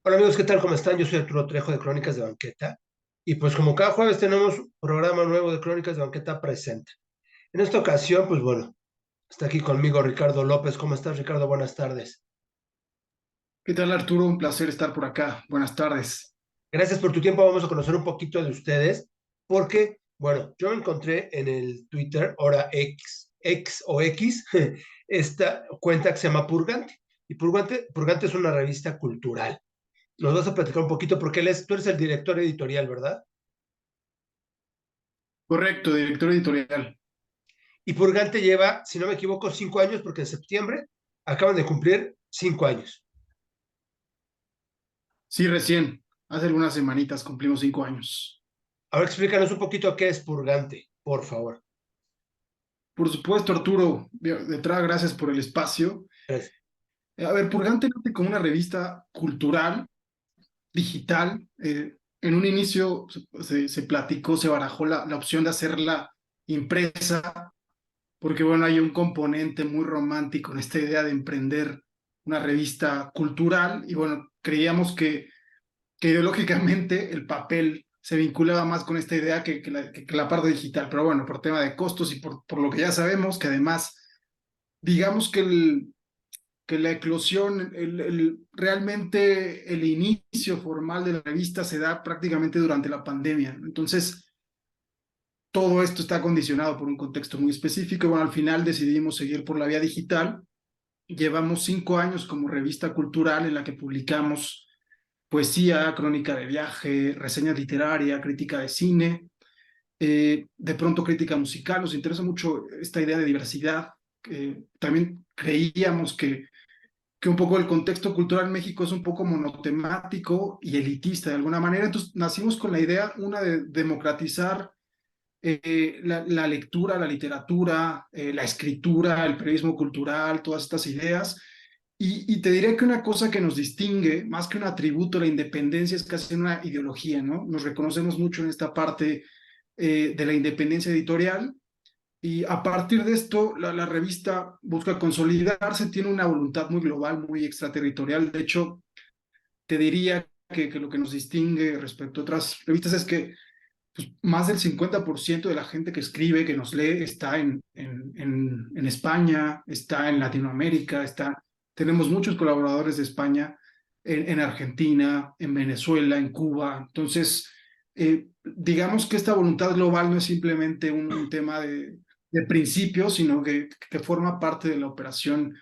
Hola amigos, ¿qué tal? ¿Cómo están? Yo soy Arturo Trejo de Crónicas de Banqueta y pues como cada jueves tenemos un programa nuevo de Crónicas de Banqueta presente. En esta ocasión, pues bueno, está aquí conmigo Ricardo López. ¿Cómo estás, Ricardo? Buenas tardes. ¿Qué tal, Arturo? Un placer estar por acá. Buenas tardes. Gracias por tu tiempo. Vamos a conocer un poquito de ustedes porque, bueno, yo me encontré en el Twitter, ahora X o X, esta cuenta que se llama Purgante. Y Purgante es una revista cultural. Nos vas a platicar un poquito porque tú eres el director editorial, ¿verdad? Correcto, director editorial. Y Purgante lleva, si no me equivoco, 5 años, porque en septiembre acaban de cumplir 5 años. Sí, recién. Hace algunas semanitas cumplimos 5 años. Ahora explícanos un poquito qué es Purgante, por favor. Por supuesto, Arturo, de entrada, gracias por el espacio. Gracias. A ver, Purgante nace como una revista cultural, digital. En un inicio se platicó, se barajó la opción de hacerla impresa, porque bueno, hay un componente muy romántico en esta idea de emprender una revista cultural y bueno, creíamos que ideológicamente el papel se vinculaba más con esta idea que la parte digital, pero bueno, por tema de costos y por lo que ya sabemos, que además, digamos que la eclosión, realmente el inicio formal de la revista se da prácticamente durante la pandemia. Entonces, todo esto está condicionado por un contexto muy específico. Y bueno, al final decidimos seguir por la vía digital. Llevamos 5 años como revista cultural en la que publicamos poesía, crónica de viaje, reseña literaria, crítica de cine, de pronto crítica musical. Nos interesa mucho esta idea de diversidad. También creíamos que un poco el contexto cultural en México es un poco monotemático y elitista de alguna manera. Entonces nacimos con la idea, una, de democratizar la lectura, la literatura, la escritura, el periodismo cultural, todas estas ideas. Y te diré que una cosa que nos distingue, más que un atributo a la independencia, es casi una ideología, ¿no? Nos reconocemos mucho en esta parte de la independencia editorial y a partir de esto la revista busca consolidarse, tiene una voluntad muy global, muy extraterritorial. De hecho, te diría que lo que nos distingue respecto a otras revistas es que pues, más del 50% de la gente que escribe, que nos lee, está en España, está en Latinoamérica, tenemos muchos colaboradores de España en Argentina, en Venezuela, en Cuba. Entonces, digamos que esta voluntad global no es simplemente un tema de principio, sino que forma parte de la operación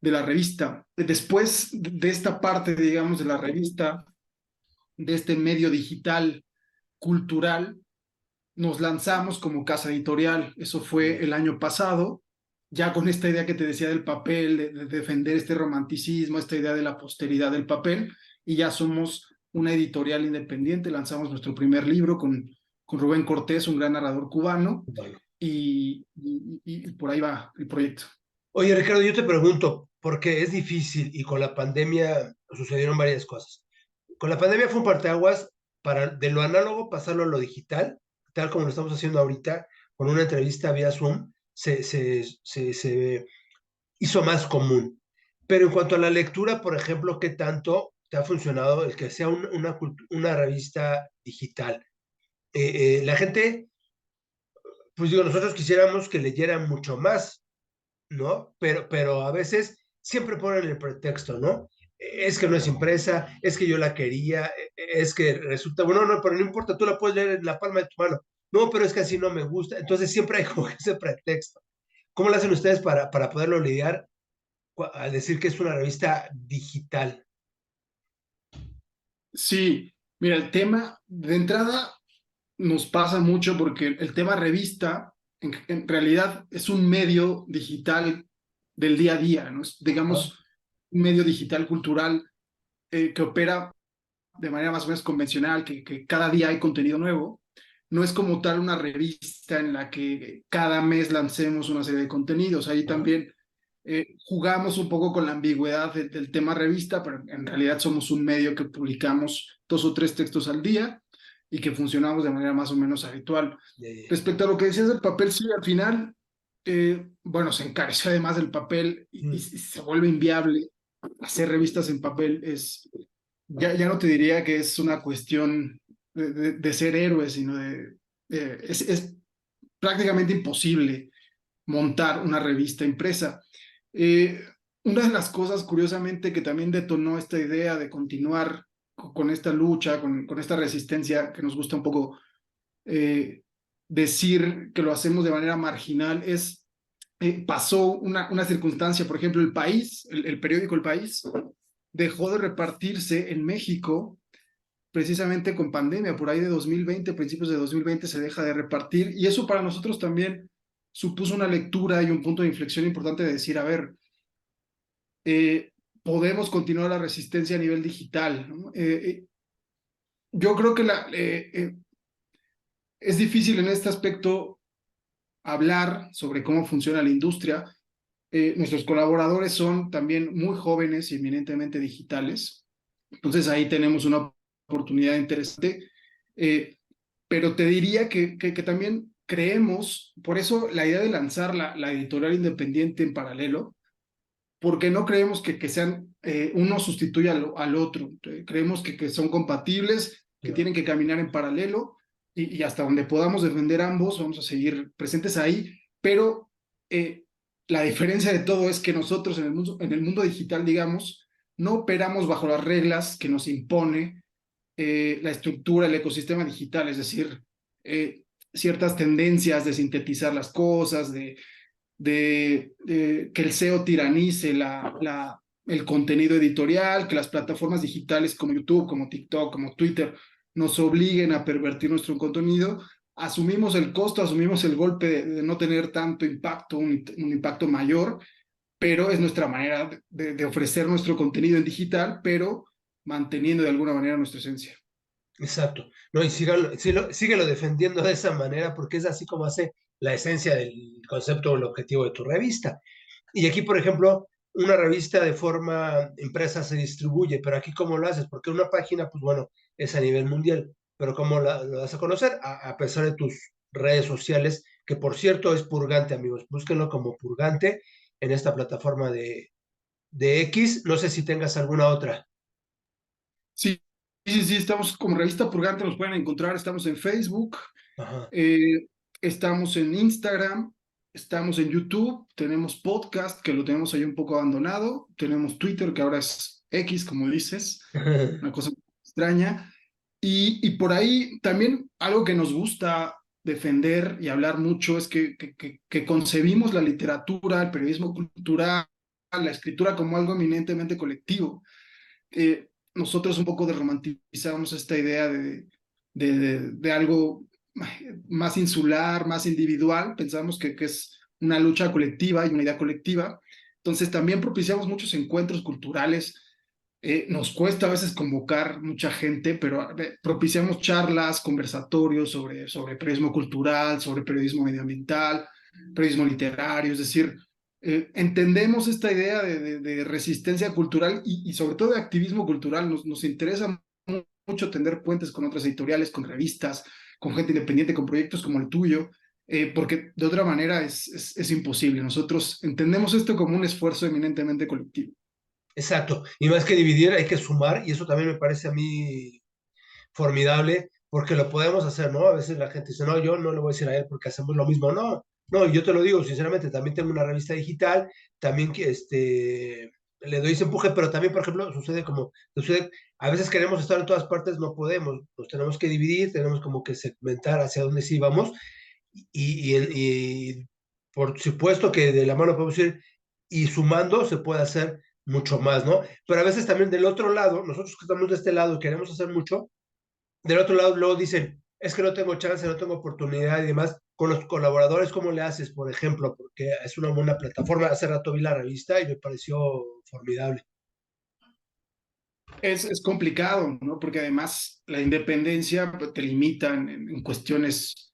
de la revista. Después de esta parte, digamos, de la revista, de este medio digital cultural, nos lanzamos como casa editorial. Eso fue el año pasado, ya con esta idea que te decía del papel, de defender este romanticismo, esta idea de la posteridad del papel, y ya somos una editorial independiente. Lanzamos nuestro primer libro con Rubén Cortés, un gran narrador cubano, Bueno. y por ahí va el proyecto. Oye, Ricardo, yo te pregunto, porque es difícil y con la pandemia sucedieron varias cosas. Con la pandemia fue un parteaguas para de lo análogo pasarlo a lo digital, tal como lo estamos haciendo ahorita, con una entrevista vía Zoom, se hizo más común. Pero en cuanto a la lectura, por ejemplo, ¿qué tanto te ha funcionado el que sea una revista digital? La gente, pues digo, nosotros quisiéramos que leyeran mucho más, ¿no? Pero a veces siempre ponen el pretexto, ¿no? Es que no es impresa, es que yo la quería, es que resulta, bueno, no, pero no importa, tú la puedes leer en la palma de tu mano. No, pero es que así no me gusta. Entonces siempre hay como ese pretexto. ¿Cómo lo hacen ustedes para poderlo lidiar al decir que es una revista digital? Sí, mira, el tema de entrada nos pasa mucho porque el tema revista en realidad es un medio digital del día a día, ¿no? Es, Ajá. digamos, un medio digital cultural que opera de manera más o menos convencional, que cada día hay contenido nuevo. No es como tal una revista en la que cada mes lancemos una serie de contenidos. Ahí Ajá. también jugamos un poco con la ambigüedad del tema revista, pero en realidad somos un medio que publicamos 2 o 3 textos al día y que funcionamos de manera más o menos habitual. Ya, ya, ya. Respecto a lo que decías del papel, sí, al final, bueno, se encareció además del papel y Mm. se vuelve inviable hacer revistas en papel. Es ya no te diría que es una cuestión de ser héroe, sino es prácticamente imposible montar una revista impresa. Eh, una de las cosas, curiosamente, que también detonó esta idea de continuar con esta lucha, con esta resistencia, que nos gusta un poco decir que lo hacemos de manera marginal, es, pasó una circunstancia, por ejemplo, El País, el periódico El País, dejó de repartirse en México precisamente con pandemia, por ahí de 2020, principios de 2020 se deja de repartir y eso para nosotros también supuso una lectura y un punto de inflexión importante de decir, a ver, eh, podemos continuar la resistencia a nivel digital, ¿no? Yo creo que es difícil en este aspecto hablar sobre cómo funciona la industria. Nuestros colaboradores son también muy jóvenes y eminentemente digitales. Entonces ahí tenemos una oportunidad interesante. Eh, pero te diría que también creemos, por eso la idea de lanzar la editorial independiente en paralelo, porque no creemos que sean, uno sustituya al otro. Creemos que son compatibles, que Ya. tienen que caminar en paralelo y hasta donde podamos defender ambos, vamos a seguir presentes ahí, pero eh, la diferencia de todo es que nosotros en el mundo digital, digamos, no operamos bajo las reglas que nos impone la estructura, el ecosistema digital, es decir, eh, ciertas tendencias de sintetizar las cosas, de que el SEO tiranice el contenido editorial, que las plataformas digitales como YouTube, como TikTok, como Twitter nos obliguen a pervertir nuestro contenido, asumimos el costo, asumimos el golpe de no tener tanto impacto, un impacto mayor, pero es nuestra manera de ofrecer nuestro contenido en digital, pero manteniendo de alguna manera nuestra esencia. Exacto. No, y síguelo defendiendo de esa manera porque es así como hace la esencia del concepto o el objetivo de tu revista. Y aquí, por ejemplo, una revista de forma impresa se distribuye, pero aquí ¿cómo lo haces? Porque una página, pues bueno, es a nivel mundial, pero ¿cómo lo das a conocer? A pesar de tus redes sociales, que por cierto es Purgante, amigos. Búsquenlo como Purgante en esta plataforma de X. No sé si tengas alguna otra. Sí, sí, estamos como Revista Purgante, nos pueden encontrar, estamos en Facebook, Ajá. eh, estamos en Instagram, estamos en YouTube, tenemos podcast que lo tenemos ahí un poco abandonado, tenemos Twitter que ahora es X, como dices, una cosa extraña, y por ahí también algo que nos gusta defender y hablar mucho es que concebimos la literatura, el periodismo cultural, la escritura como algo eminentemente colectivo. Nosotros un poco romantizamos esta idea de algo más insular, más individual, pensamos que es una lucha colectiva y una idea colectiva. Entonces también propiciamos muchos encuentros culturales. Nos cuesta a veces convocar mucha gente, pero propiciamos charlas, conversatorios sobre periodismo cultural, sobre periodismo medioambiental, periodismo literario, es decir, entendemos esta idea de resistencia cultural y sobre todo de activismo cultural. Nos interesa mucho tender puentes con otras editoriales, con revistas, con gente independiente, con proyectos como el tuyo, porque de otra manera es imposible. Nosotros entendemos esto como un esfuerzo eminentemente colectivo. Exacto. Y más que dividir, hay que sumar, y eso también me parece a mí formidable, porque lo podemos hacer, ¿no? A veces la gente dice, no, yo no le voy a decir a él porque hacemos lo mismo. No, no, yo te lo digo, sinceramente, también tengo una revista digital, también que le doy ese empuje, pero también, por ejemplo, sucede, a veces queremos estar en todas partes, no podemos, nos tenemos que dividir, tenemos como que segmentar hacia dónde sí vamos, y por supuesto que de la mano podemos ir, y sumando se puede hacer mucho más, ¿no? Pero a veces también del otro lado, nosotros que estamos de este lado y queremos hacer mucho, del otro lado luego dicen, es que no tengo chance, no tengo oportunidad y demás. Con los colaboradores, ¿cómo le haces, por ejemplo? Porque es una buena plataforma. Hace rato vi la revista y me pareció formidable. Es complicado, ¿no? Porque además la independencia pues, te limita en cuestiones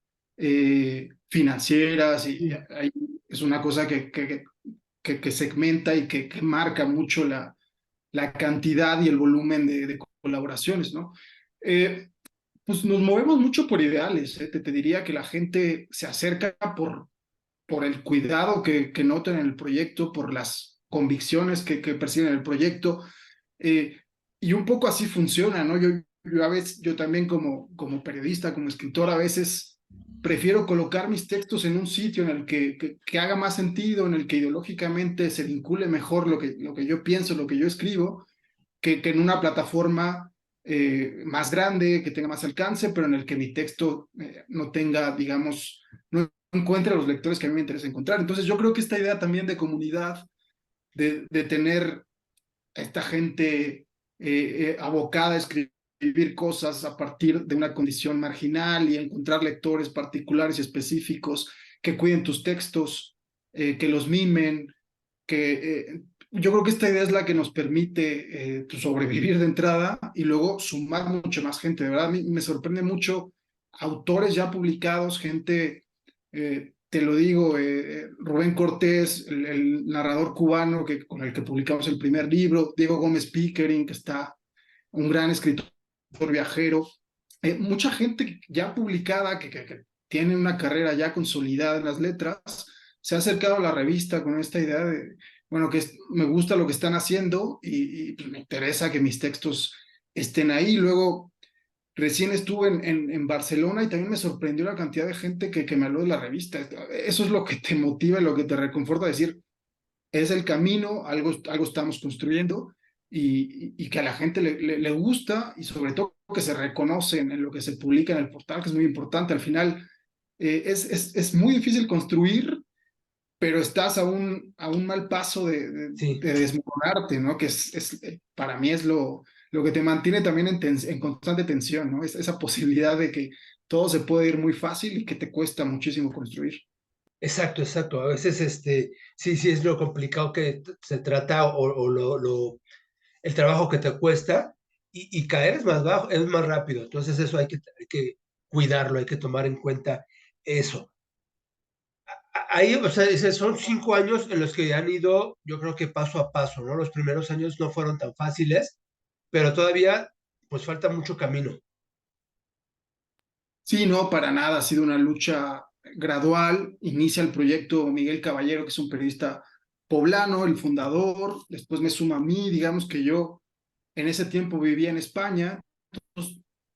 financieras y ahí es una cosa que segmenta y que marca mucho la cantidad y el volumen de colaboraciones, ¿no? Eh, pues nos movemos mucho por ideales, ¿eh? Te diría que la gente se acerca por el cuidado que notan en el proyecto, por las convicciones que persiguen en el proyecto. y un poco así funciona, ¿no? Yo a veces, yo también como periodista, como escritor, a veces prefiero colocar mis textos en un sitio en el que haga más sentido, en el que ideológicamente se vincule mejor lo que yo pienso, lo que yo escribo, que en una plataforma más grande, que tenga más alcance, pero en el que mi texto no tenga, digamos, no encuentre a los lectores que a mí me interesa encontrar. Entonces yo creo que esta idea también de comunidad, de tener a esta gente abocada a escribir cosas a partir de una condición marginal y encontrar lectores particulares y específicos que cuiden tus textos, que los mimen, yo creo que esta idea es la que nos permite sobrevivir de entrada y luego sumar mucho más gente. De verdad, a mí me sorprende mucho autores ya publicados, gente, te lo digo, Rubén Cortés, el narrador cubano con el que publicamos el primer libro, Diego Gómez Pickering, que está un gran escritor viajero, mucha gente ya publicada que tiene una carrera ya consolidada en las letras, se ha acercado a la revista con esta idea de, bueno, me gusta lo que están haciendo y pues, me interesa que mis textos estén ahí. Luego, recién estuve en Barcelona y también me sorprendió la cantidad de gente que me habló de la revista. Eso es lo que te motiva y lo que te reconforta, decir, es el camino, algo estamos construyendo y que a la gente le gusta y sobre todo que se reconocen en lo que se publica en el portal, que es muy importante. Al final, es muy difícil construir, pero estás a un mal paso Sí. de desmoronarte, ¿no? Que para mí es lo que te mantiene también en constante tensión, ¿no? Esa posibilidad de que todo se puede ir muy fácil y que te cuesta muchísimo construir. Exacto, exacto. A veces, sí, sí es lo complicado que se trata o el trabajo que te cuesta y caer es más bajo, es más rápido. Entonces eso hay que cuidarlo, hay que tomar en cuenta eso. Ahí, o sea, son 5 años en los que han ido, yo creo que paso a paso, ¿no? Los primeros años no fueron tan fáciles, pero todavía, pues falta mucho camino. Sí, no, para nada, ha sido una lucha gradual. Inicia el proyecto Miguel Caballero, que es un periodista poblano, el fundador, después me suma a mí, digamos que yo en ese tiempo vivía en España,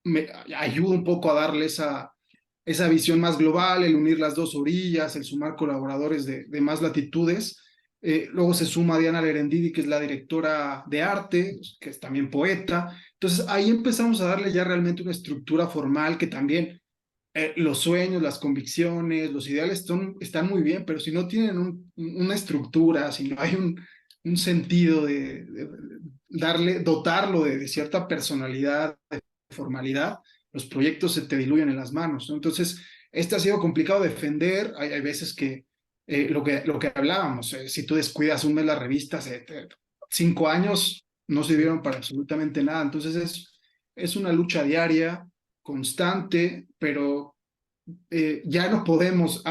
me ayuda un poco a darle esa visión más global, el unir las dos orillas, el sumar colaboradores de más latitudes. Luego se suma Diana Lerendidi, que es la directora de arte, que es también poeta. Entonces ahí empezamos a darle ya realmente una estructura formal que también los sueños, las convicciones, los ideales están muy bien, pero si no tienen una estructura, si no hay un sentido de dotarlo de cierta personalidad, de formalidad, los proyectos se te diluyen en las manos, ¿no? Entonces, este ha sido complicado de defender. Hay veces que, lo que hablábamos, si tú descuidas un mes las revistas, 5 años no sirvieron para absolutamente nada. Entonces, es una lucha diaria, constante, pero ya no podemos,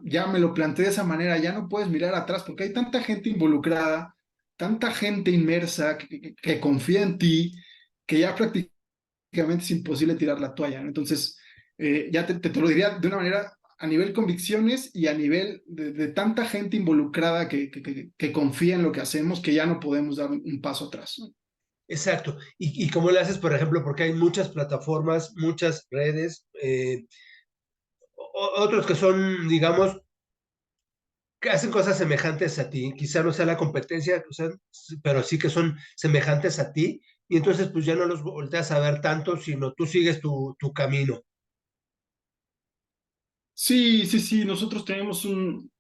ya me lo planteé de esa manera, ya no puedes mirar atrás porque hay tanta gente involucrada, tanta gente inmersa que confía en ti, que ya prácticamente es imposible tirar la toalla, ¿no? Entonces, ya te lo diría de una manera a nivel convicciones y a nivel de tanta gente involucrada que confía en lo que hacemos que ya no podemos dar un paso atrás, ¿no? Exacto. ¿Y cómo le haces, por ejemplo? Porque hay muchas plataformas, muchas redes, otros que son, digamos, que hacen cosas semejantes a ti. Quizá no sea la competencia, o sea, pero sí que son semejantes a ti. Y entonces, pues ya no los volteas a ver tanto, sino tú sigues tu camino. Sí, sí, sí, nosotros tenemos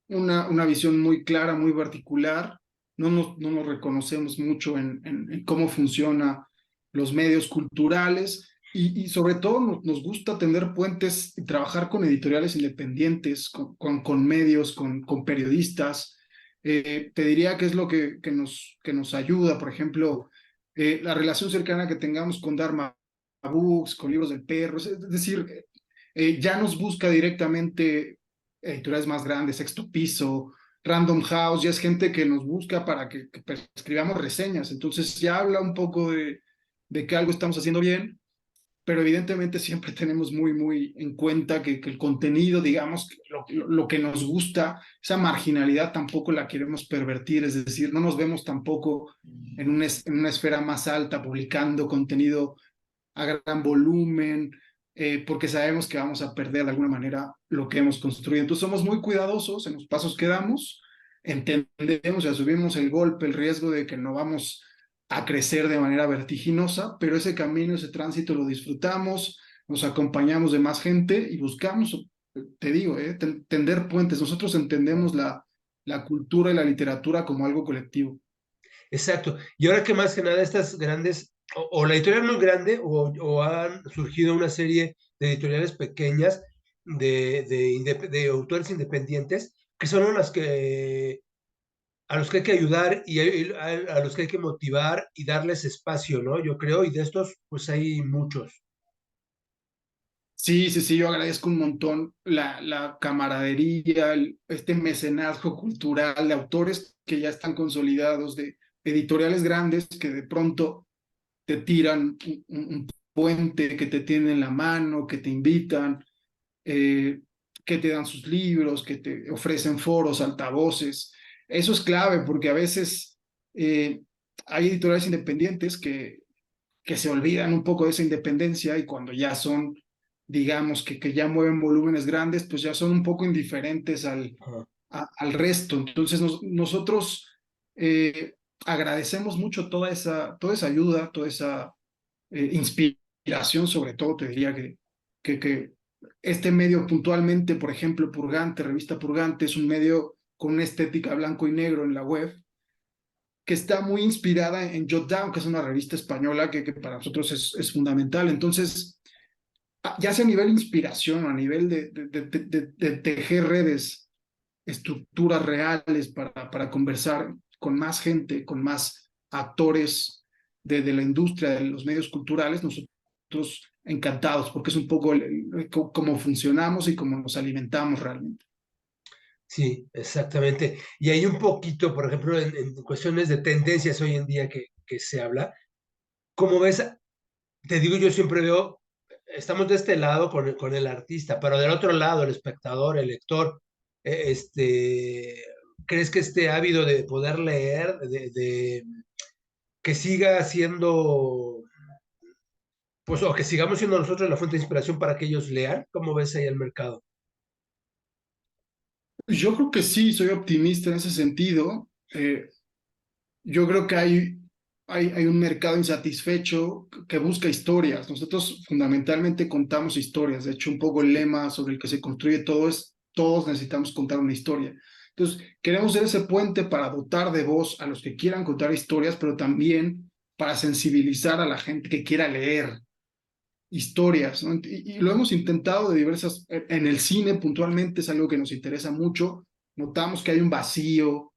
una visión muy clara, muy particular. No nos reconocemos mucho en cómo funcionan los medios culturales y sobre todo nos gusta tener puentes y trabajar con editoriales independientes, con medios, con periodistas. Te diría que es lo que nos ayuda, por ejemplo, la relación cercana que tengamos con Dharma Books, con Libros del Perro, es decir, ya nos busca directamente editoriales más grandes, Sexto Piso, Random House, ya es gente que nos busca para que escribamos reseñas. Entonces ya habla un poco de que algo estamos haciendo bien pero evidentemente siempre tenemos muy en cuenta que el contenido, digamos, lo que nos gusta, esa marginalidad tampoco la queremos pervertir, es decir, no nos vemos tampoco en una esfera más alta publicando contenido a gran volumen, porque sabemos que vamos a perder de alguna manera lo que hemos construido. Entonces somos muy cuidadosos en los pasos que damos, entendemos y asumimos el golpe, el riesgo de que no vamos a crecer de manera vertiginosa, pero ese camino, ese tránsito lo disfrutamos, nos acompañamos de más gente y buscamos, te digo, tender puentes. Nosotros entendemos la cultura y la literatura como algo colectivo. Exacto. Y ahora que más que nada estas grandes, o la editorial muy grande, o han surgido una serie de editoriales pequeñas de autores independientes, que son las que a los que hay que ayudar y a los que hay que motivar y darles espacio, ¿no? Yo creo, y de estos, pues hay muchos. Sí, sí, sí, yo agradezco un montón la camaradería, este mecenazgo cultural de autores que ya están consolidados, de editoriales grandes que de pronto te tiran un puente, que te tienen la mano, que te invitan, eh, que te dan sus libros, que te ofrecen foros, altavoces. Eso es clave porque a veces hay editoriales independientes que se olvidan un poco de esa independencia y cuando ya son, digamos, que ya mueven volúmenes grandes, pues ya son un poco indiferentes Ajá. al resto. Entonces nosotros eh, agradecemos mucho toda esa ayuda, toda esa inspiración, sobre todo, te diría que este medio puntualmente, por ejemplo, Purgante, revista Purgante, es un medio con una estética blanco y negro en la web, que está muy inspirada en Jotdown, que es una revista española que para nosotros es fundamental. Entonces, ya sea a nivel inspiración o a nivel de tejer redes, estructuras reales para conversar con más gente, con más actores la industria, de los medios culturales, nosotros encantados, porque es un poco cómo funcionamos y cómo nos alimentamos realmente. Sí, exactamente. Y hay un poquito, por ejemplo, en cuestiones de tendencias hoy en día que se habla, como ves, te digo, yo siempre veo, estamos de este lado con el artista, pero del otro lado, el espectador, el lector, ¿crees que esté ávido de poder leer, que siga siendo, pues, o que sigamos siendo nosotros la fuente de inspiración para que ellos lean? ¿Cómo ves ahí el mercado? Yo creo que sí, soy optimista en ese sentido. Yo creo que hay un mercado insatisfecho que busca historias. Nosotros fundamentalmente contamos historias. De hecho, un poco el lema sobre el que se construye todo es, todos necesitamos contar una historia. Entonces, queremos ser ese puente para dotar de voz a los que quieran contar historias, pero también para sensibilizar a la gente que quiera leer historias, ¿no? Y lo hemos intentado de diversas, en el cine puntualmente es algo que nos interesa mucho. Notamos que hay un vacío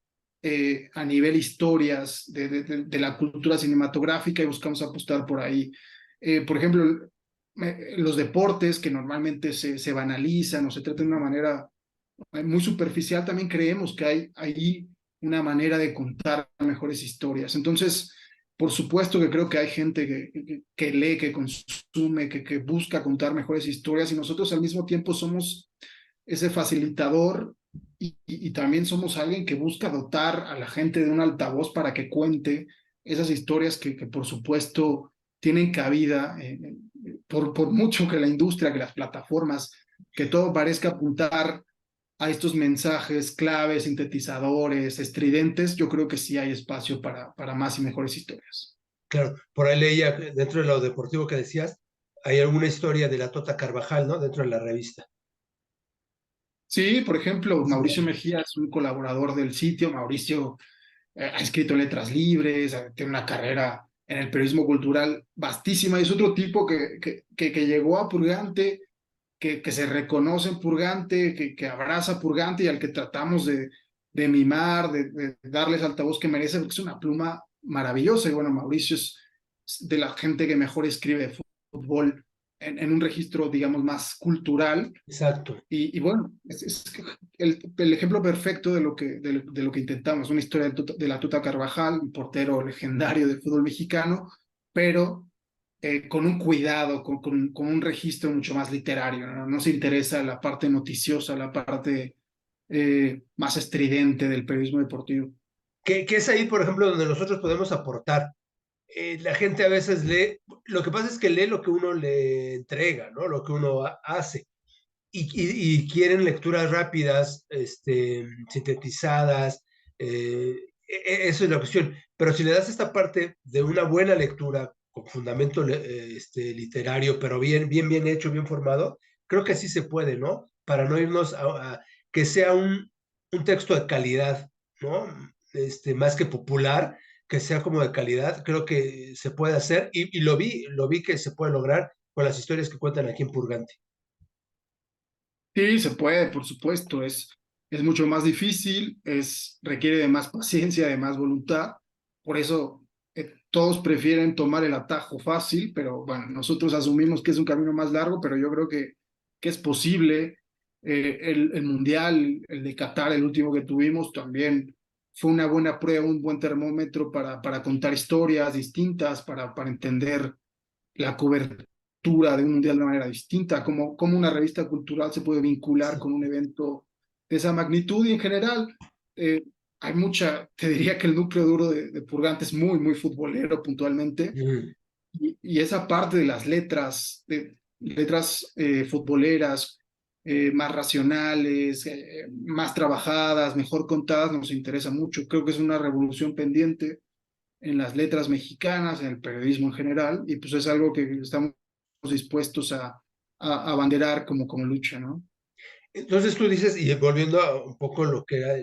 a nivel historias de la cultura cinematográfica y buscamos apostar por ahí. Por ejemplo, los deportes que normalmente se banalizan o se tratan de una manera muy superficial, también creemos que hay ahí una manera de contar mejores historias. Entonces, por supuesto que creo que hay gente que lee, que consume, que busca contar mejores historias y nosotros al mismo tiempo somos ese facilitador y también somos alguien que busca dotar a la gente de un altavoz para que cuente esas historias que por supuesto tienen cabida, por mucho que la industria, que las plataformas, que todo parezca apuntar a estos mensajes claves, sintetizadores, estridentes, yo creo que sí hay espacio para más y mejores historias. Claro, por ahí leía, dentro de lo deportivo que decías, hay alguna historia de la Tota Carvajal, ¿no? Dentro de la revista. Sí, por ejemplo, Mauricio Sí. Mejía es un colaborador del sitio. Mauricio ha escrito letras libres, tiene una carrera en el periodismo cultural vastísima y es otro tipo que llegó a Purgante, que se reconoce en Purgante, que abraza Purgante y al que tratamos de mimar, de darles altavoz que merece, porque es una pluma maravillosa. Y bueno, Mauricio es de la gente que mejor escribe de fútbol en un registro, digamos, más cultural. Exacto. Y bueno, es el ejemplo perfecto de lo que intentamos, una historia de la Tuta Carvajal, un portero legendario del fútbol mexicano, pero con un cuidado, con un registro mucho más literario, ¿no? No se interesa la parte noticiosa, la parte más estridente del periodismo deportivo. Que es ahí, por ejemplo, donde nosotros podemos aportar. La gente a veces lee, lo que pasa es que lee lo que uno le entrega, ¿no? Lo que uno hace. Y quieren lecturas rápidas, sintetizadas, eso es la cuestión. Pero si le das esta parte de una buena lectura con fundamento literario, pero bien hecho, bien formado, creo que sí se puede, ¿no? Para no irnos a que sea un texto de calidad, ¿no? Más que popular, que sea como de calidad, creo que se puede hacer y lo vi que se puede lograr con las historias que cuentan aquí en Purgante. Sí, se puede, por supuesto, es mucho más difícil, requiere de más paciencia, de más voluntad, por eso todos prefieren tomar el atajo fácil, pero bueno, nosotros asumimos que es un camino más largo, pero yo creo que es posible. El Mundial, el de Qatar, el último que tuvimos, también fue una buena prueba, un buen termómetro para contar historias distintas, para entender la cobertura de un mundial de manera distinta, como una revista cultural se puede vincular con un evento de esa magnitud y en general eh, hay te diría que el núcleo duro de Purgante es muy futbolero puntualmente Mm. y esa parte de las letras, letras futboleras, más racionales, más trabajadas, mejor contadas, nos interesa mucho. Creo que es una revolución pendiente en las letras mexicanas, en el periodismo en general, y pues es algo que estamos dispuestos a abanderar como lucha, ¿no? Entonces tú dices, y volviendo a un poco lo que era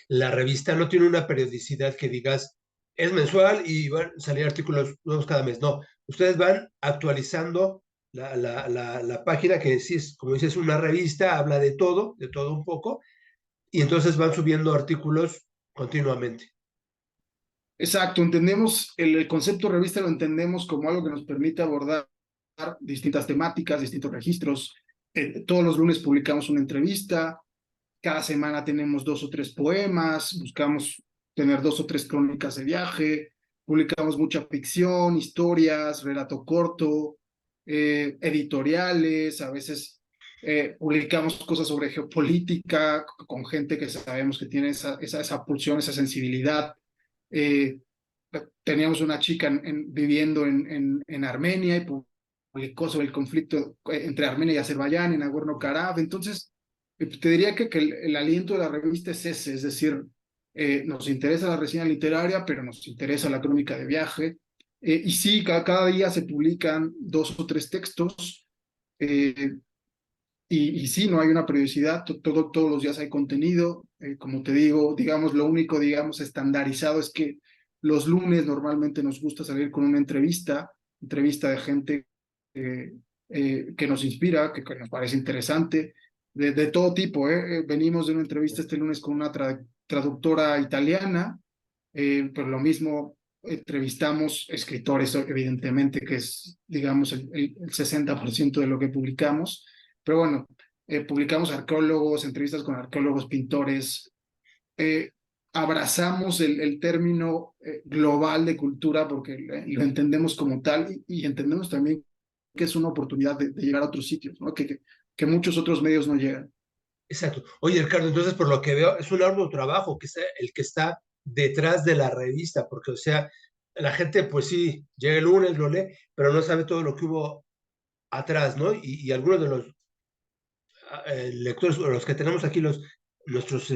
la revista, no tiene una periodicidad que digas, es mensual y van a salir artículos nuevos cada mes. No, ustedes van actualizando la página que sí es, como dices, una revista, habla de todo un poco, y entonces van subiendo artículos continuamente. Exacto, entendemos el concepto revista, lo entendemos como algo que nos permite abordar distintas temáticas, distintos registros. Todos los lunes publicamos una entrevista, cada semana tenemos 2 o 3 poemas, buscamos tener 2 o 3 crónicas de viaje, publicamos mucha ficción, historias, relato corto, editoriales, a veces publicamos cosas sobre geopolítica con gente que sabemos que tiene esa pulsión, esa sensibilidad. Eh, Teníamos una chica viviendo en Armenia y publicó sobre el conflicto entre Armenia y Azerbaiyán en Nagorno-Karabaj. Entonces, te diría que el aliento de la revista es ese, es decir, nos interesa la reseña literaria, pero nos interesa la crónica de viaje. Y sí, cada día se publican 2 o 3 textos. eh, y sí, no hay una periodicidad, todos los días hay contenido. Como te digo, digamos, lo único, digamos, estandarizado es que los lunes normalmente nos gusta salir con una entrevista de gente que nos inspira, que nos parece interesante, de todo tipo. Venimos de una entrevista este lunes con una traductora italiana, pero lo mismo entrevistamos escritores, evidentemente, que es, digamos, el 60% de lo que publicamos. Pero bueno, publicamos arqueólogos, entrevistas con arqueólogos, pintores. eh, Abrazamos el término global de cultura porque lo entendemos como tal y entendemos también que es una oportunidad de llegar a otros sitios, ¿no? Que muchos otros medios no llegan. Exacto. Oye, Ricardo, entonces por lo que veo, es un arduo trabajo que es el que está detrás de la revista, porque, o sea, la gente, pues sí, llega el lunes, lo lee, pero no sabe todo lo que hubo atrás, ¿no? Y algunos de los lectores, o los que tenemos aquí, nuestros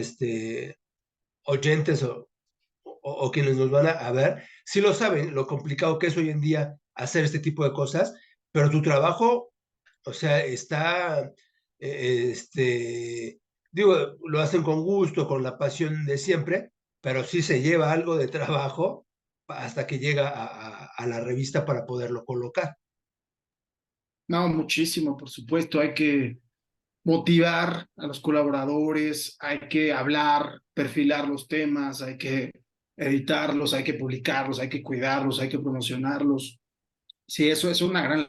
oyentes o quienes nos van a ver, sí lo saben, lo complicado que es hoy en día hacer este tipo de cosas, pero tu trabajo, o sea, está, digo, lo hacen con gusto, con la pasión de siempre, pero sí se lleva algo de trabajo hasta que llega a la revista para poderlo colocar. No, muchísimo, por supuesto. Hay que motivar a los colaboradores, hay que hablar, perfilar los temas, hay que editarlos, hay que publicarlos, hay que cuidarlos, hay que promocionarlos. Sí, eso es una gran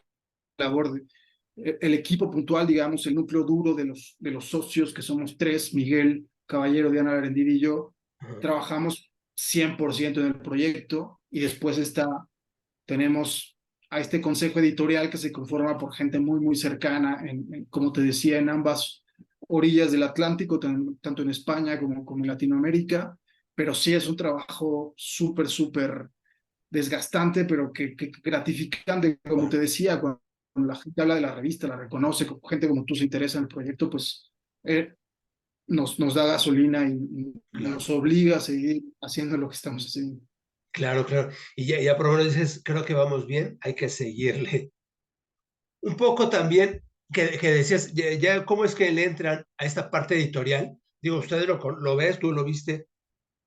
labor. El equipo puntual, digamos, el núcleo duro de los socios, que somos tres, Miguel Caballero, Diana Berendid y yo, Ajá. trabajamos 100% en el proyecto y después tenemos a este consejo editorial que se conforma por gente muy, muy cercana, como te decía, en ambas orillas del Atlántico, tanto en España como en Latinoamérica, pero sí es un trabajo súper, súper desgastante, pero que gratificante, como te decía, cuando la gente habla de la revista, la reconoce, como gente como tú se interesa en el proyecto, pues nos da gasolina y Claro, nos obliga a seguir haciendo lo que estamos haciendo. claro, claro. Y ya por lo menos dices, creo que vamos bien, hay que seguirle. Un poco también que decías, cómo es que le entran a esta parte editorial. Digo, ustedes lo ves, tú lo viste,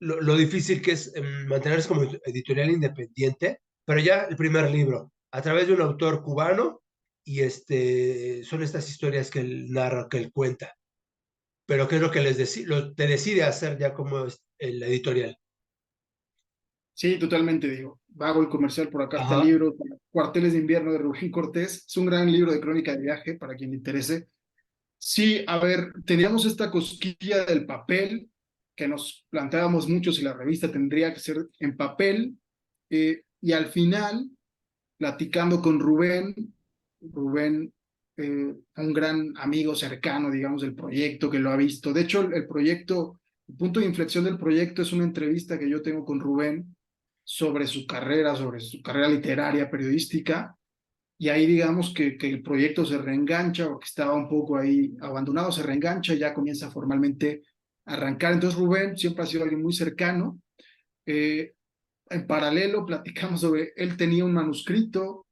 lo difícil que es mantenerse como editorial independiente, pero ya el primer libro, a través de un autor cubano, y son estas historias que él narra, que él cuenta. Pero ¿qué es lo que te decide hacer ya como es el editorial? Sí, totalmente, digo. Hago el comercial por acá, está el Ajá, libro, Cuarteles de invierno de Rubén Cortés. Es un gran libro de crónica de viaje para quien le interese. Sí, a ver, teníamos esta cosquilla del papel que nos planteábamos mucho si la revista tendría que ser en papel, y al final, platicando con Rubén, un gran amigo cercano, digamos, del proyecto que lo ha visto. De hecho, el proyecto, el punto de inflexión del proyecto es una entrevista que yo tengo con Rubén sobre su carrera literaria, periodística, y ahí digamos que el proyecto se reengancha, o que estaba un poco ahí abandonado, se reengancha y ya comienza formalmente a arrancar. Entonces Rubén siempre ha sido alguien muy cercano. Eh, en paralelo platicamos sobre, él tenía un manuscrito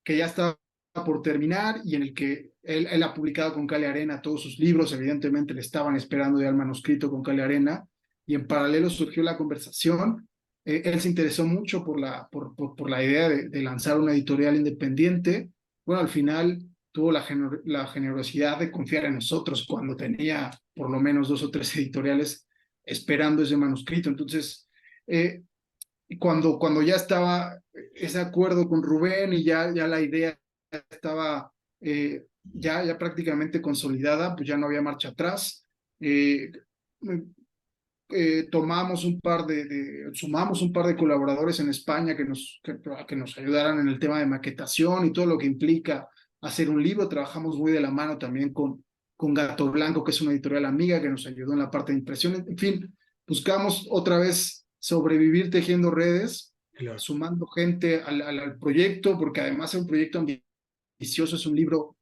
que ya estaba por terminar y en el que él ha publicado con Cale Arena todos sus libros, evidentemente le estaban esperando ya el manuscrito con Cale Arena, y en paralelo surgió la conversación. Él se interesó mucho por la idea de lanzar una editorial independiente. Bueno, al final tuvo la generosidad de confiar en nosotros cuando tenía por lo menos dos o tres editoriales esperando ese manuscrito. Entonces, cuando ya estaba ese acuerdo con Rubén y ya la idea estaba ya prácticamente consolidada, pues ya no había marcha atrás. Eh, Sumamos un par de colaboradores en España que nos ayudaran en el tema de maquetación y todo lo que implica hacer un libro. Trabajamos muy de la mano también con Gato Blanco, que es una editorial amiga que nos ayudó en la parte de impresión. En fin, buscamos otra vez sobrevivir tejiendo redes, claro. sumando gente al proyecto, porque además es un proyecto ambicioso, es un libro,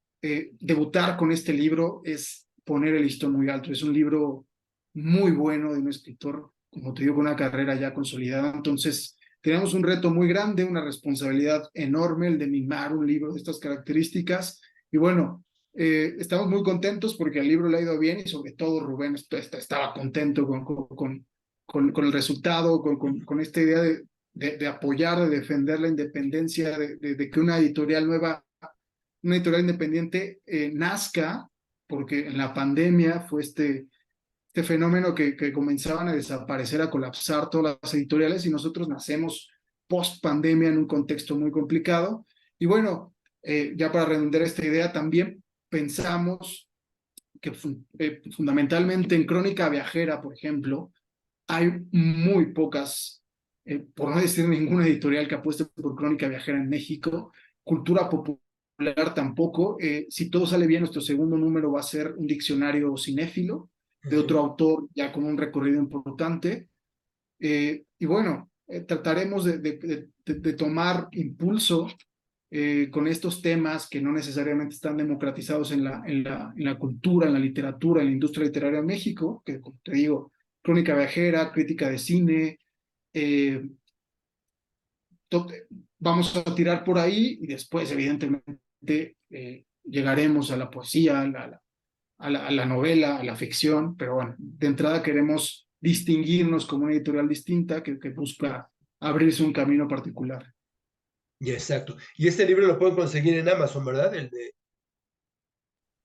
debutar con este libro es poner el listón muy alto, es un libro muy bueno de un escritor, como te digo, con una carrera ya consolidada. Entonces, tenemos un reto muy grande, una responsabilidad enorme, el de mimar un libro de estas características. Y bueno, estamos muy contentos porque el libro le ha ido bien y sobre todo Rubén estaba contento con el resultado, con esta idea de apoyar, de defender la independencia, de que una editorial independiente nazca, porque en la pandemia fue este fenómeno que comenzaban a desaparecer, a colapsar todas las editoriales, y nosotros nacemos post pandemia en un contexto muy complicado. Y bueno, ya para redundar esta idea, también pensamos que fundamentalmente en Crónica Viajera, por ejemplo, hay muy pocas, por no decir ninguna editorial que apueste por Crónica Viajera en México. Cultura popular tampoco. Si todo sale bien, nuestro segundo número va a ser un diccionario cinéfilo de Ujú. otro autor ya con un recorrido importante. Y bueno, trataremos de tomar impulso con estos temas que no necesariamente están democratizados en la cultura, en la literatura, en la industria literaria en México, que como te digo, crónica viajera, crítica de cine. eh, to- Vamos a tirar por ahí y después, evidentemente, llegaremos a la poesía, a la novela, a la ficción, pero bueno, de entrada queremos distinguirnos como una editorial distinta que busca abrirse un camino particular. Ya, exacto. Y este libro lo pueden conseguir en Amazon, ¿verdad?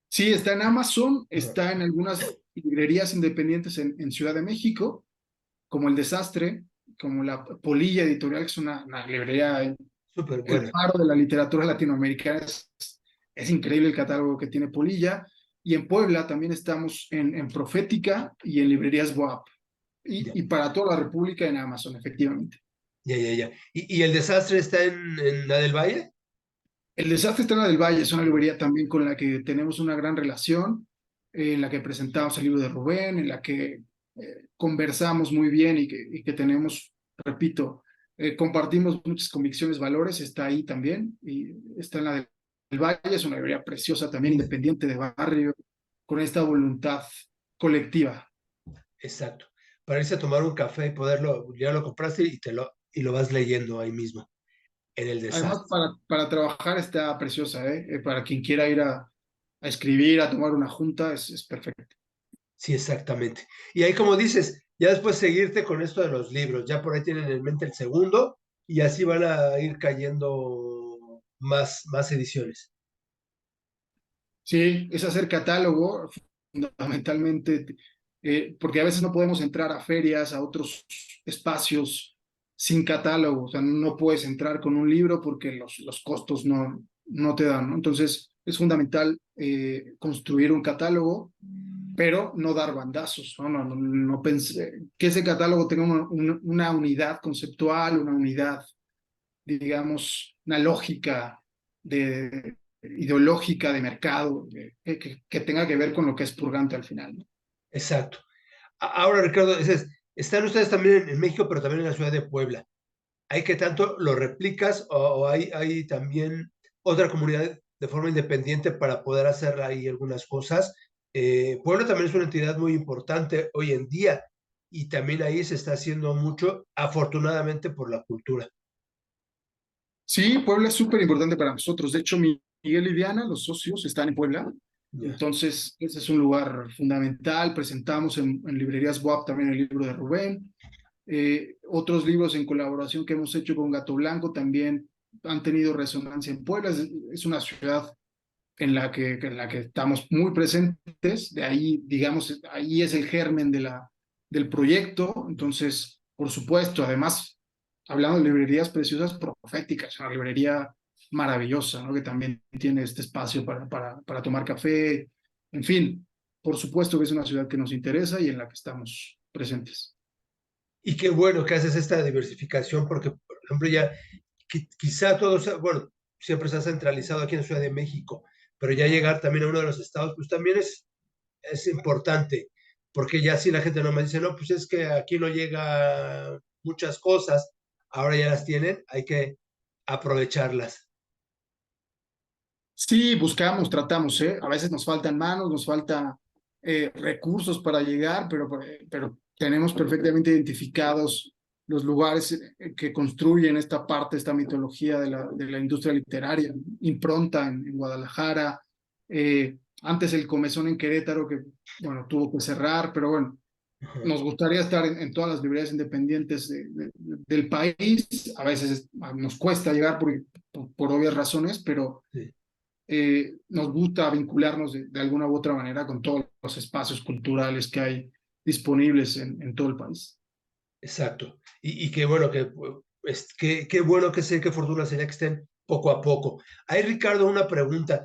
Sí, está en Amazon, Ajá. está en algunas librerías independientes en Ciudad de México, como El Desastre, como la Polilla Editorial, que es una librería, Súper el buena. faro de la literatura latinoamericana. Es increíble el catálogo que tiene Polilla. Y en Puebla también estamos en Profética y en librerías WAP. Ya. Y para toda la República en Amazon, efectivamente. Ya, ya, ya. ¿Y el desastre está en la del Valle? El Desastre está en la del Valle, es una librería también con la que tenemos una gran relación, en la que presentamos el libro de Rubén, en la que conversamos muy bien y que tenemos, repito, compartimos muchas convicciones, valores, está ahí también, y está en la del Valle, es una librería preciosa también, independiente de barrio, con esta voluntad colectiva. Exacto. Para irse a tomar un café y poderlo, ya lo compraste y lo vas leyendo ahí mismo, en el Además, desastre. para trabajar está preciosa, ¿eh? Para quien quiera ir a escribir, a tomar una junta, es perfecto. Sí, exactamente. Y ahí, como dices, ya después seguirte con esto de los libros, ya por ahí tienen en mente el segundo y así van a ir cayendo más ediciones. Sí, es hacer catálogo, fundamentalmente, porque a veces no podemos entrar a ferias, a otros espacios sin catálogo, o sea, no puedes entrar con un libro porque los costos no te dan, ¿no? Entonces, es fundamental construir un catálogo, pero no dar bandazos, ¿no? No pensé que ese catálogo tenga una unidad conceptual, una unidad, digamos, una lógica ideológica de mercado que tenga que ver con lo que es purgante al final, ¿no? Exacto. Ahora, Ricardo, dices, están ustedes también en México, pero también en la ciudad de Puebla. ¿Hay que tanto lo replicas o hay también otra comunidad de forma independiente para poder hacer ahí algunas cosas? Puebla también es una entidad muy importante hoy en día y también ahí se está haciendo mucho, afortunadamente por la cultura. Sí, Puebla es súper importante para nosotros. De hecho, Miguel y Diana, los socios, están en Puebla. Ya. Entonces, ese es un lugar fundamental. Presentamos en librerías WAP también el libro de Rubén. Otros libros en colaboración que hemos hecho con Gato Blanco también han tenido resonancia en Puebla. Es una ciudad en la que estamos muy presentes, de ahí, digamos, ahí es el germen del proyecto, entonces, por supuesto, además, hablando de librerías preciosas, Proféticas, una librería maravillosa, ¿no? Que también tiene este espacio para tomar café, en fin, por supuesto que es una ciudad que nos interesa y en la que estamos presentes. Y qué bueno que haces esta diversificación porque, por ejemplo, ya quizá todos, bueno, siempre se ha centralizado aquí en Ciudad de México, pero ya llegar también a uno de los estados, pues también es importante, porque ya si la gente no me dice, no, pues es que aquí no llega muchas cosas, ahora ya las tienen, hay que aprovecharlas. Sí, buscamos, tratamos, ¿eh? A veces nos faltan manos, nos falta recursos para llegar, pero tenemos perfectamente identificados los lugares que construyen esta parte, esta mitología de la industria literaria. Impronta en Guadalajara, antes el Comezón en Querétaro, que, bueno, tuvo que cerrar, pero bueno, Ajá, nos gustaría estar en todas las librerías independientes del país. A veces nos cuesta llegar por obvias razones, pero sí, nos gusta vincularnos de alguna u otra manera con todos los espacios culturales que hay disponibles en todo el país. exacto. Y qué bueno que, qué bueno que sé, qué fortuna sería que estén poco a poco. Hay, Ricardo, una pregunta.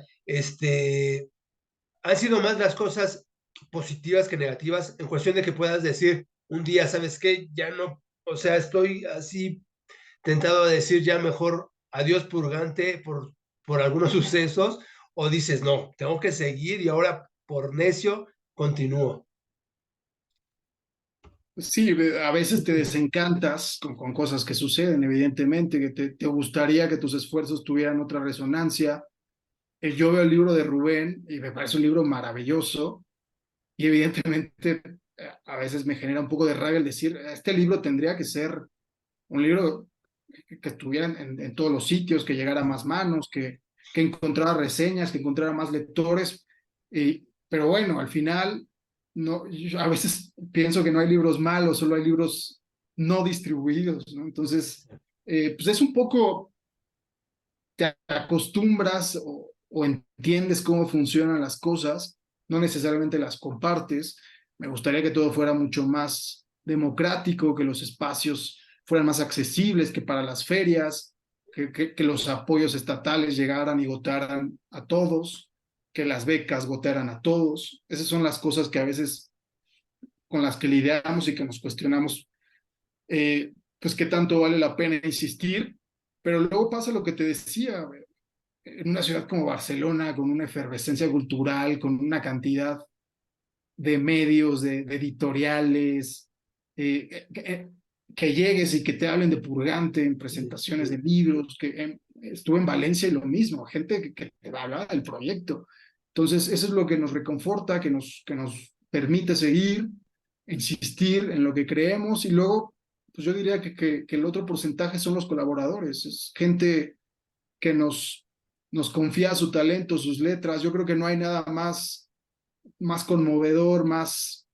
¿Han sido más las cosas positivas que negativas en cuestión de que puedas decir un día, ¿sabes qué? Ya no, o sea, estoy así tentado a decir ya mejor adiós purgante por algunos sucesos, o dices, no, tengo que seguir y ahora por necio continúo. Sí, a veces te desencantas con cosas que suceden, evidentemente, que te gustaría que tus esfuerzos tuvieran otra resonancia. Yo veo el libro de Rubén y me parece un libro maravilloso y evidentemente a veces me genera un poco de rabia el decir, este libro tendría que ser un libro que estuviera en todos los sitios, que llegara a más manos, que encontrara reseñas, que encontrara más lectores. Pero bueno, al final, no, yo a veces pienso que no hay libros malos, solo hay libros no distribuidos, ¿no? Entonces, pues es un poco, te acostumbras o entiendes cómo funcionan las cosas, no necesariamente las compartes. Me gustaría que todo fuera mucho más democrático, que los espacios fueran más accesibles, que para las ferias, que los apoyos estatales llegaran y gotaran a todos, que las becas gotaran a todos. Esas son las cosas que a veces con las que lidiamos y que nos cuestionamos. pues qué tanto vale la pena insistir, pero luego pasa lo que te decía, en una ciudad como Barcelona, con una efervescencia cultural, con una cantidad de medios, de editoriales, que llegues y que te hablen de Purgante en presentaciones de libros, estuve en Valencia y lo mismo, gente que te habla del proyecto. Entonces, eso es lo que nos reconforta, que nos permite seguir, insistir en lo que creemos y luego, pues yo diría que el otro porcentaje son los colaboradores, es gente que nos confía su talento, sus letras. Yo creo que no hay nada más conmovedor, más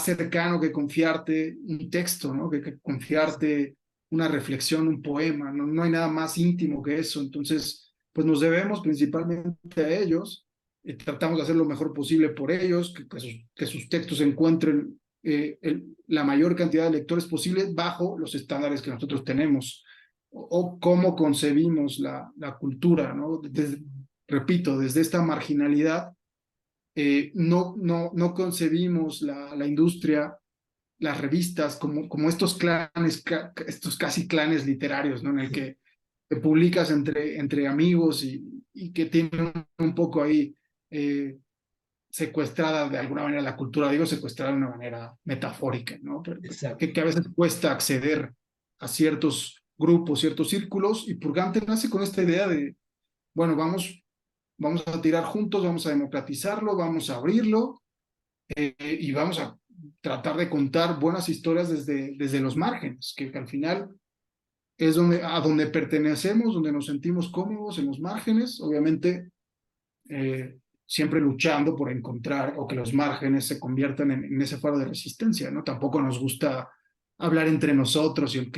cercano que confiarte un texto, ¿no? Que confiarte una reflexión, un poema, ¿no? No hay nada más íntimo que eso. Entonces, pues nos debemos principalmente a ellos, tratamos de hacer lo mejor posible por ellos, que sus textos encuentren la mayor cantidad de lectores posible bajo los estándares que nosotros tenemos o cómo concebimos la cultura, ¿no? Repito, desde esta marginalidad no concebimos la industria, las revistas, como estos clanes, estos casi clanes literarios, ¿no? En el que te publicas entre amigos y que tienen un poco ahí secuestrada de alguna manera la cultura, digo secuestrada de una manera metafórica, ¿no? Pero Exacto. que a veces cuesta acceder a ciertos grupos, ciertos círculos, y Purgante nace con esta idea de, bueno, vamos a tirar juntos, vamos a democratizarlo, vamos a abrirlo y vamos a tratar de contar buenas historias desde los márgenes, que al final es a donde pertenecemos, donde nos sentimos cómodos en los márgenes, obviamente siempre luchando por encontrar o que los márgenes se conviertan en ese faro de resistencia, ¿no? Tampoco nos gusta hablar entre nosotros y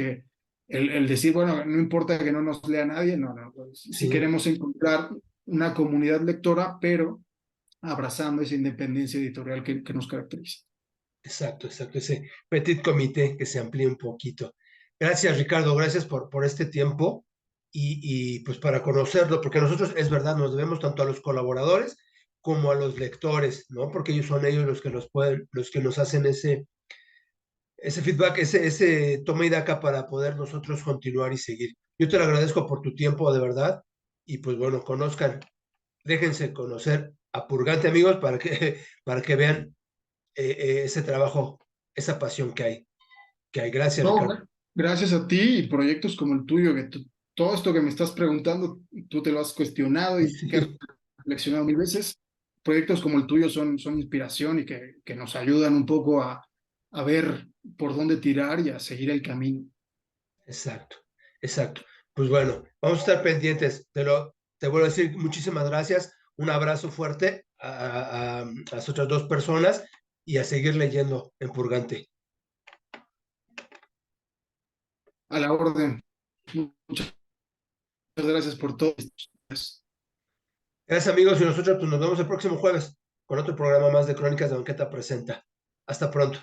el decir, bueno, no importa que no nos lea nadie, no, pues, si Sí, queremos encontrar una comunidad lectora, pero abrazando esa independencia editorial que nos caracteriza. exacto, exacto. Ese petit comité que se amplíe un poquito. Gracias, Ricardo. Gracias por este tiempo y pues para conocerlo, porque nosotros, es verdad, nos debemos tanto a los colaboradores como a los lectores, ¿no? Porque ellos son ellos los que nos pueden, los que nos hacen ese feedback, ese toma y daca para poder nosotros continuar y seguir. Yo te lo agradezco por tu tiempo, de verdad. Y pues bueno, conozcan, déjense conocer a Purgante, amigos, para que vean ese trabajo, esa pasión que hay. Gracias, No, Ricardo. gracias a ti y proyectos como el tuyo, todo esto que me estás preguntando, tú te lo has cuestionado y que has Sí, reflexionado mil veces. Proyectos como el tuyo son inspiración y que nos ayudan un poco a ver por dónde tirar y a seguir el camino. exacto, exacto. Pues bueno, vamos a estar pendientes. Te vuelvo a decir muchísimas gracias. Un abrazo fuerte a las otras dos personas y a seguir leyendo en Purgante. A la orden. Muchas gracias por todo. Gracias, amigos, y nosotros pues, nos vemos el próximo jueves con otro programa más de Crónicas de Banqueta Presenta. Hasta pronto.